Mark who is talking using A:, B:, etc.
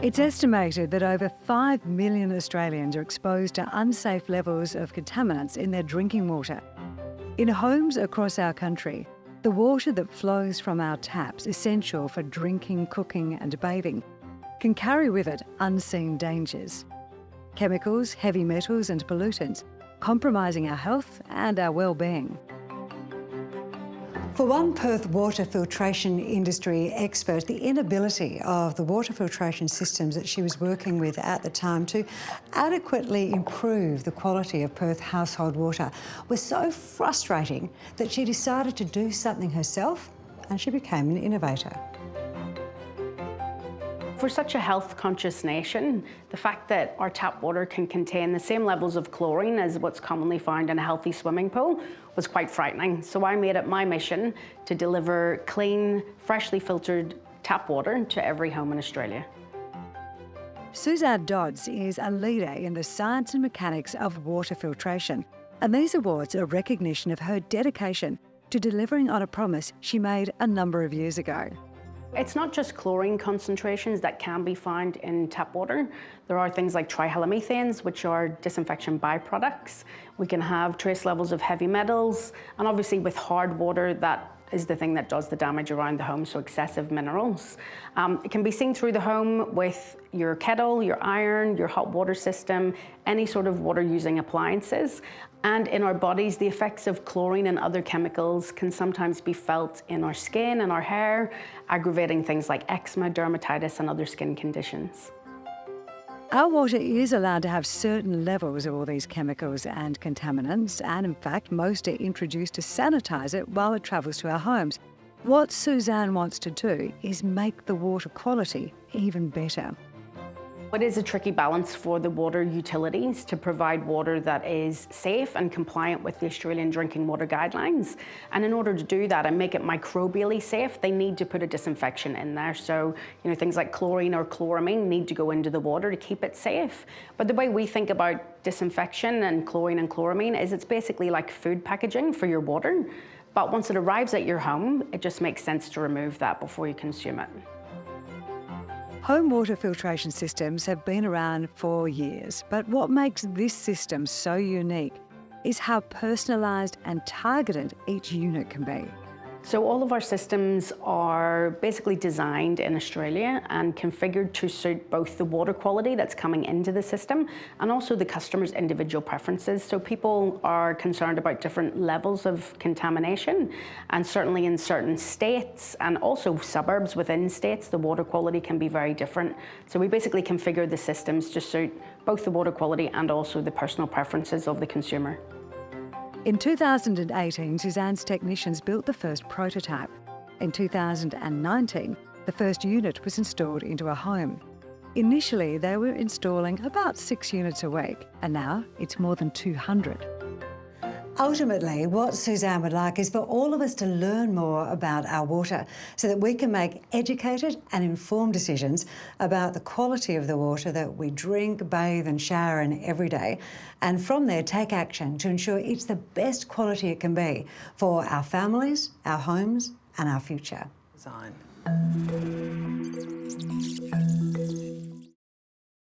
A: It's estimated that over 5 million Australians are exposed to unsafe levels of contaminants in their drinking water. In homes across our country, the water that flows from our taps, essential for drinking, cooking and bathing, can carry with it unseen dangers. Chemicals, heavy metals and pollutants, compromising our health and our well-being. For one Perth water filtration industry expert, the inability of the water filtration systems that she was working with at the time to adequately improve the quality of Perth household water was so frustrating that she decided to do something herself, and she became an innovator.
B: For such a health-conscious nation, the fact that our tap water can contain the same levels of chlorine as what's commonly found in a healthy swimming pool was quite frightening. So I made it my mission to deliver clean, freshly filtered tap water to every home in Australia.
A: Suzanne Dodds is a leader in the science and mechanics of water filtration, and these awards are recognition of her dedication to delivering on a promise she made a number of years ago.
B: It's not just chlorine concentrations that can be found in tap water. There are things like trihalomethanes, which are disinfection byproducts. We can have trace levels of heavy metals, and obviously with hard water, that is the thing that does the damage around the home, so excessive minerals. It can be seen through the home with your kettle, your iron, your hot water system, any sort of water-using appliances. And in our bodies, the effects of chlorine and other chemicals can sometimes be felt in our skin and our hair, aggravating things like eczema, dermatitis, and other skin conditions.
A: Our water is allowed to have certain levels of all these chemicals and contaminants, and in fact, most are introduced to sanitise it while it travels to our homes. What Suzanne wants to do is make the water quality even better.
B: It is a tricky balance for the water utilities to provide water that is safe and compliant with the Australian Drinking Water Guidelines. And in order to do that and make it microbially safe, they need to put a disinfection in there. So, things like chlorine or chloramine need to go into the water to keep it safe. But the way we think about disinfection and chlorine and chloramine is it's basically like food packaging for your water. But once it arrives at your home, it just makes sense to remove that before you consume it.
A: Home water filtration systems have been around for years, but what makes this system so unique is how personalised and targeted each unit can be.
B: So all of our systems are basically designed in Australia and configured to suit both the water quality that's coming into the system and also the customer's individual preferences. So people are concerned about different levels of contamination, and certainly in certain states and also suburbs within states, the water quality can be very different. So we basically configure the systems to suit both the water quality and also the personal preferences of the consumer.
A: In 2018, Suzanne's technicians built the first prototype. In 2019, the first unit was installed into a home. Initially, they were installing about 6 units a week, and now it's more than 200. Ultimately, what Suzanne would like is for all of us to learn more about our water so that we can make educated and informed decisions about the quality of the water that we drink, bathe and shower in every day, and from there take action to ensure it's the best quality it can be for our families, our homes and our future.
C: Design.